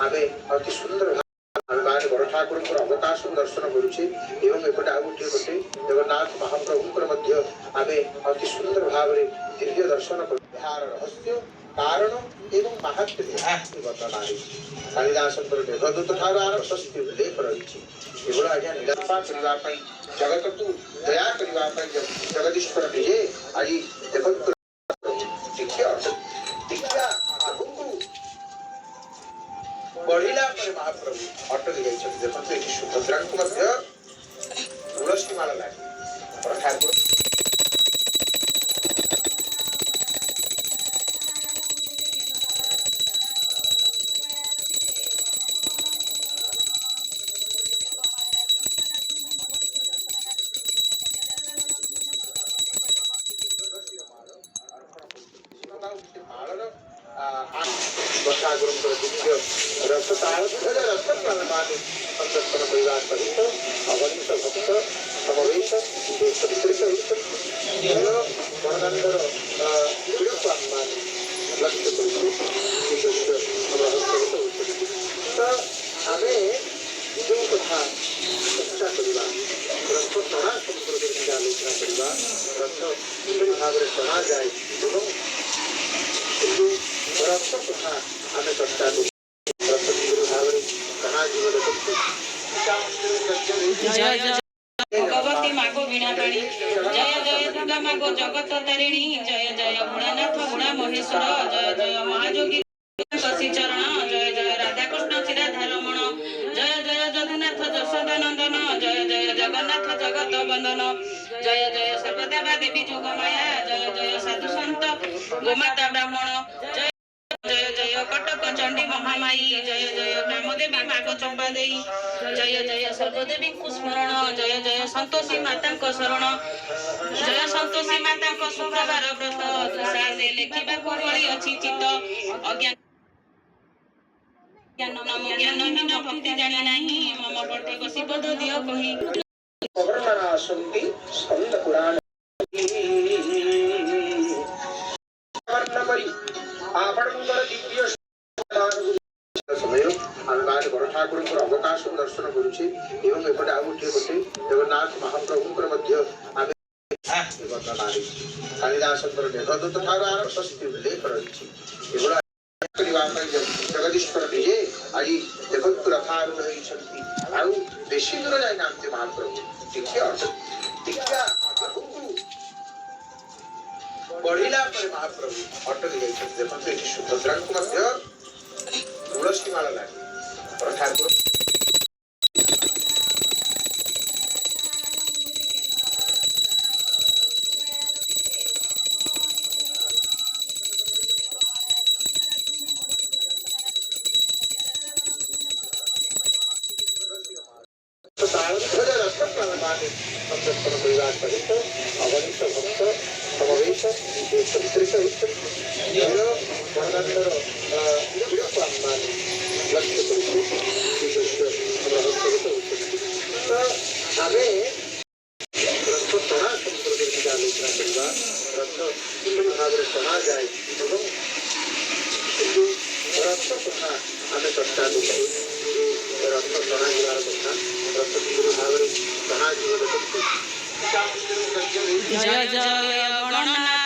आमे अति सुंदर बड़ ठाकुर अवकाश दर्शन करुचे एपटे आ गोटे जगन्नाथ महाप्रभु आमे अति सुंदर भाव दिव्य दर्शन कर रहस्य कारण एवं महात्म्य वर्णना कालिदास मेघदूत ठार प्रशस्ति उल्लेख रही आज्ञा निराशा करने जगत को दया करने जगदीश्वर निजे आज देखते बढ़िला महाप्रभु अटक जाते सुभद्रा को तुलसी माला लगे ठाकुर भगवती मागो वीणापाणी जय जय दुर्गा मागो जगत तारिणी जय जय भोलानाथ भोला महेश्वर जय जय महाजोगी शशि चरण जय जय राधाकृष्ण चिराधार रमण जय जय जगन्नाथ यशोदा नंदन जय जय जगन्नाथ जगत बंदन जय जय सर्वदेवा देवी जोगमाया जय जय साधु संत गोमाता ब्राह्मण जय जय जय कटक चंडी महामाई जय जय ग्रामदेवी माग चंपा देई जय जय सर्वदेवी स्मरण जय जय संतोषी माता शरण जय संतोषी माता शुक्रवार व्रत दुसासे लेखिबा कोली अछि चित्त अज्ञान ज्ञान भक्ति जाने नहीं मम प्रत्येक शिवद दियो कही स्कंद पुराण समय बड़ ठाकुर अवकाश दर्शन करुचे एपटे आ गोटे जगन्नाथ महाप्रभु वर्णना कालिदास मेघदूत ठार प्रशस्ति उल्लेख रही जगदीश्वर निजे आज देखते रथारूढ़ होती बेसी दूर जाना महाप्रभु दीक्षा बढ़िला महाप्रभु अटक जाते सुभद्रा को तुलसी माला लगे ठाकुर जय जय गणनाथ